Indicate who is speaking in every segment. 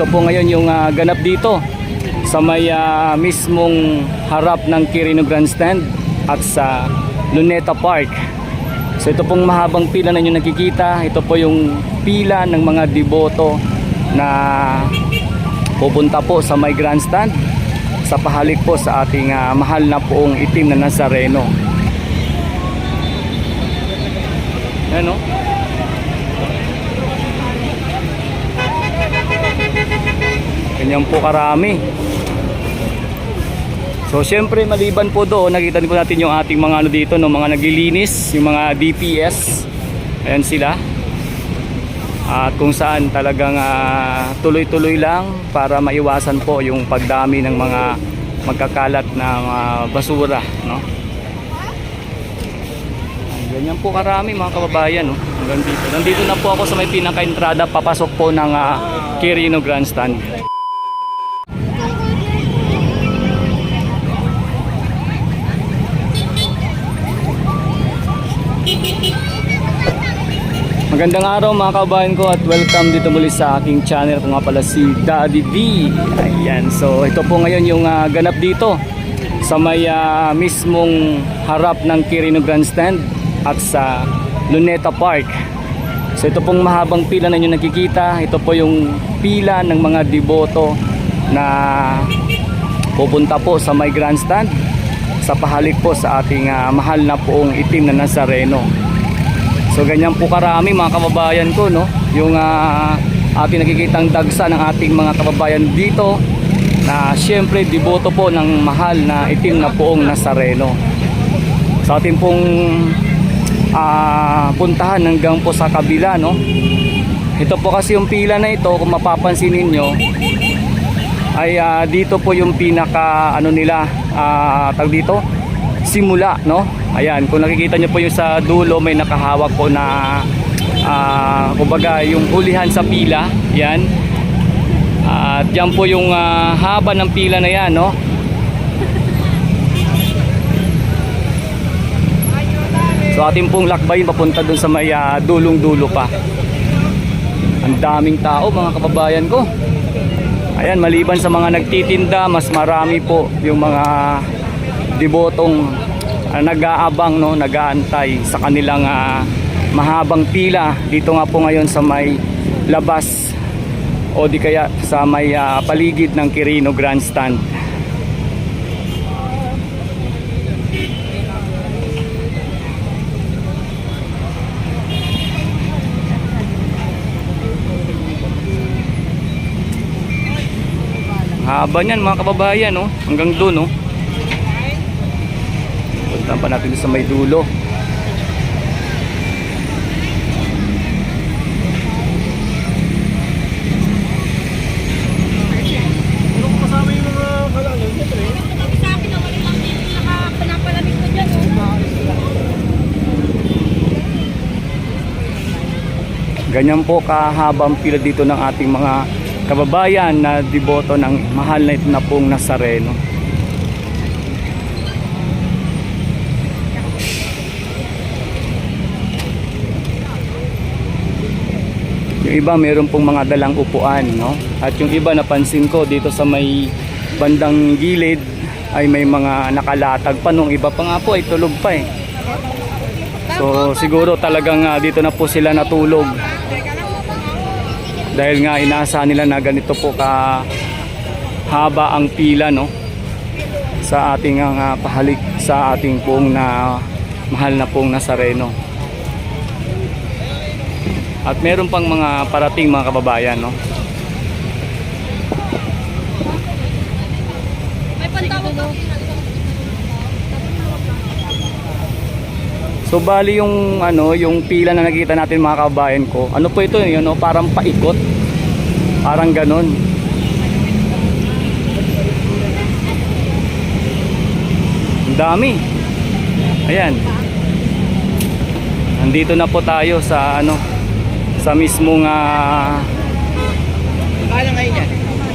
Speaker 1: ito po ngayon yung ganap dito sa may mismong harap ng Quirino Grandstand at sa Luneta Park. So ito pong mahabang pila na nyo nakikita. Ito po yung pila ng mga deboto na pupunta po sa may grandstand sa pahalik po sa ating mahal na poong itim na Nazareno. Ano? Ganyan po karami. So syempre maliban po doon, nakita po natin yung ating mga ano dito, no, mga naglilinis, yung mga DPS. Ayan sila. At kung saan talagang tuloy-tuloy lang para maiwasan po yung pagdami ng mga magkakalat ng basura, no? Ganyan po karami mga kababayan, no? Hanggang dito. Nandito na po ako sa may pinaka-entrada papasok po ng Quirino Grandstand. Magandang araw mga kababayan ko at welcome dito muli sa aking channel. Kung nga pala si Daddy D. Ayan, so ito po ngayon yung ganap dito sa may mismong harap ng Quirino Grandstand at sa Luneta Park. So ito pong mahabang pila na nyo nakikita. Ito po yung pila ng mga deboto na pupunta po sa may grandstand sa pahalik po sa ating mahal na poong itim na Nazareno. So ganyan po karami mga kababayan ko, no? Yung ating nakikitang dagsa ng ating mga kababayan dito na syempre deboto po ng mahal na itim na poong Nazareno. Sa ating pong puntahan hanggang po sa kabila, no? Ito po kasi yung pila na ito, kung mapapansin ninyo ay dito po yung pinaka ano nila, tag dito simula, no? Ayan, kung nakikita nyo po yung sa dulo, may nakahawak po na kumbaga yung hulihan sa pila. Yan. At yan po yung haba ng pila na yan, no? So ating pong lakbayin papunta dun sa may dulong-dulo pa. Ang daming tao mga kababayan ko. Ayan, maliban sa mga nagtitinda, mas marami po yung mga debotong nag-aabang, no, nag-aantay sa kanilang mahabang pila dito nga po ngayon sa may labas o di kaya sa may paligid ng Quirino Grandstand. Haba niyan mga kababayan, no? Hanggang doon, no? Punta pa natin sa may dulo. Ganyan po kahabang pila dito ng ating mga kababayan na deboto ng mahal na ito na pong Nazareno. Yung iba meron pong mga dalang upuan, no? At yung iba napansin ko dito sa may bandang gilid ay may mga nakalatag pa, nung iba pa nga po ay tulog pa eh. So siguro talagang dito na po sila natulog. Dahil nga inaasahan nila na ganito po ka haba ang pila, no? Sa ating pahalik sa ating pong mahal na pong Nazareno. At meron pang mga parating mga kababayan, no? May pantawag daw. So bali yung ano, yung pila na nakita natin mga kababayan ko. Ano po ito, yun, no? Parang paikot. Parang ganon. Ang dami. Ayan. Nandito na po tayo sa ano, sa mismong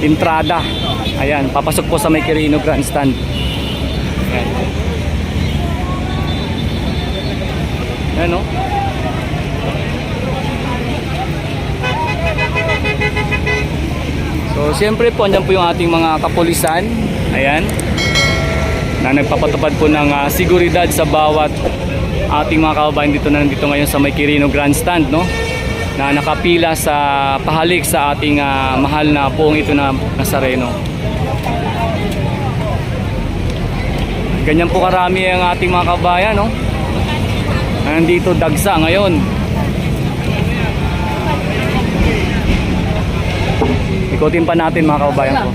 Speaker 1: entrada. Ayan, papasok po sa may Quirino Grandstand. Ayan. Ayan, no? So So siyempre po, andyan po yung ating mga kapulisan. Ayan. Na nagpapatupad po ng seguridad sa bawat ating mga kababayan dito na nandito ngayon sa may Quirino Grandstand, no? Na nakapila sa pahalik sa ating mahal na poong ito na Nazareno. Ganyan po karami ang ating mga kababayan, no? Nandito dagsa ngayon. Ikutin pa natin mga kababayan ko.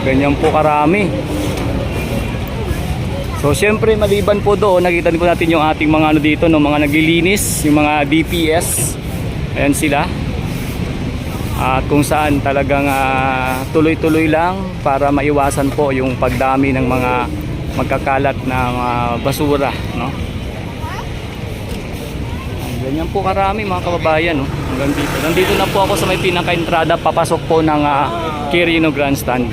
Speaker 1: Ganyan po karami. So syempre maliban po doon, nakita din po natin yung ating mga ano dito, no, mga naglilinis, yung mga DPS. Ayan sila. At kung saan talagang tuloy-tuloy lang para maiwasan po yung pagdami ng mga magkakalat na basura, no? Ganyan po karami mga kababayan, no? Hanggang dito. Nandito na po ako sa may pinaka-entrada papasok po ng Quirino Grandstand.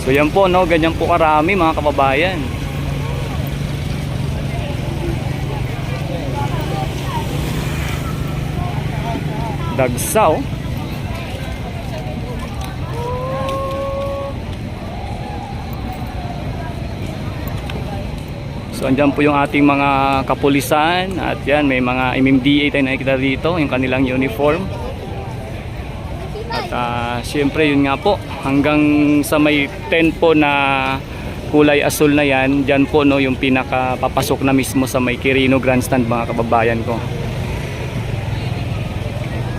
Speaker 1: So yan po, no, ganyan po karami mga kababayan. Dagsaw. So andyan po yung ating mga kapulisan at yan may mga MMDA tayo nakikita dito, yung kanilang uniform. At syempre yun nga po, hanggang sa may tent po na kulay asul na yan, dyan po, no, yung pinakapapasok na mismo sa may Quirino Grandstand mga kababayan ko.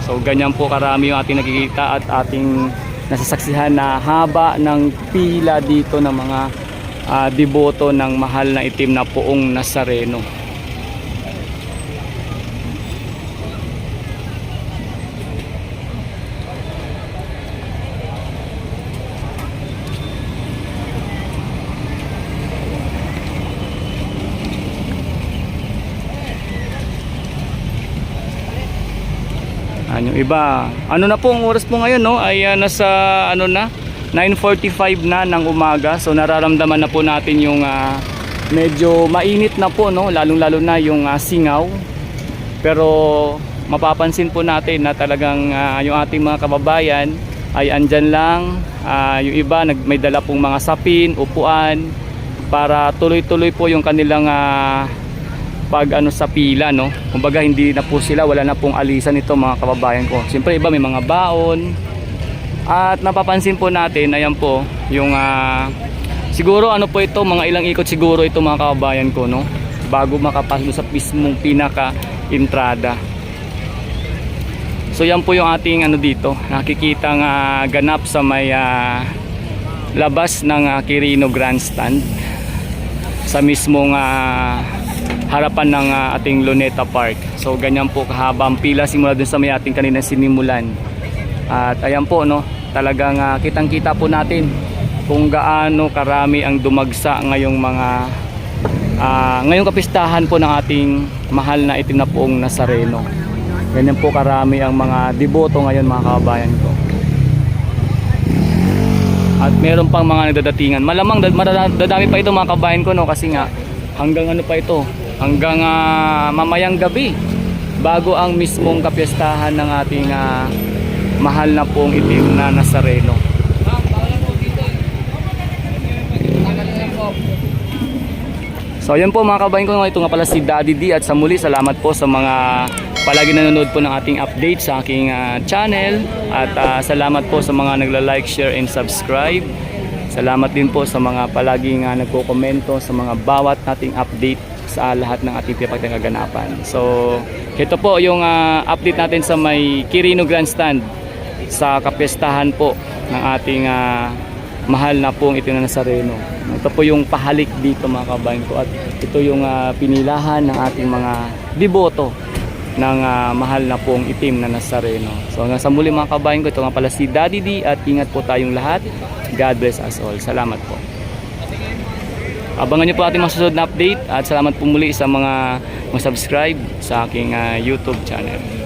Speaker 1: So ganyan po karami yung ating nakikita at ating nasasaksihan na haba ng pila dito ng mga deboto ng mahal na itim na poong Nazareno. Yung iba, ano na po ang oras po ngayon, no? Ay nasa ano na 9:45 na ng umaga. So nararamdaman na po natin yung medyo mainit na po, no? Lalong-lalo na yung singaw. Pero mapapansin po natin na talagang yung ating mga kababayan ay andyan lang. Yung iba may dala pong mga sapin, upuan para tuloy-tuloy po yung kanilang pag ano sa pila, no. Kumbaga hindi na po sila, wala na pong alisan ito mga kababayan ko. Siyempre iba may mga baon. At napapansin po natin, ayan po, yung siguro ano po ito, mga ilang ikot siguro ito mga kababayan ko, no, bago makapasok sa mismong pinaka-entrada. So yan po yung ating ano dito, nakikita ganap sa may labas ng Quirino Grandstand sa mismong harapan ng ating Luneta Park. So ganyan po kahaba ang pila simula dun sa may ating kanina sinimulan. At ayan po, no, talagang kitang-kita po natin kung gaano karami ang dumagsa ngayong mga ngayong kapistahan po ng ating mahal na itim na poong Nazareno. Ganyan po karami ang mga deboto ngayon mga kababayan ko. At meron pang mga nagdadatingan. Malamang dadami pa ito mga kababayan ko, no, kasi nga hanggang ano pa ito, hanggang mamayang gabi bago ang mismong kapistahan ng ating mahal na poong itim na Nazareno. So ayan po mga kababayan ko, ito nga pala si Daddy D, at sa muli salamat po sa mga palagi nanonood po ng ating update sa aking channel, at salamat po sa mga nagla-like, share and subscribe. Salamat din po sa mga palaging nagko-komento sa mga bawat nating update sa lahat ng ating pinapagkaganapan. So ito po yung update natin sa may Quirino Grandstand sa kapistahan po ng ating mahal na pong itim na Nazareno. Ito po yung pahalik dito mga kabayan ko, at ito yung pinilahan ng ating mga deboto ng mahal na pong itim na Nazareno. So hanggang sa muli mga kabayan ko, ito nga pala si Daddy D, at ingat po tayong lahat. God bless us all. Salamat po. Abangan niyo po ating mga susunod na update, at salamat po muli sa mga subscribe sa aking YouTube channel.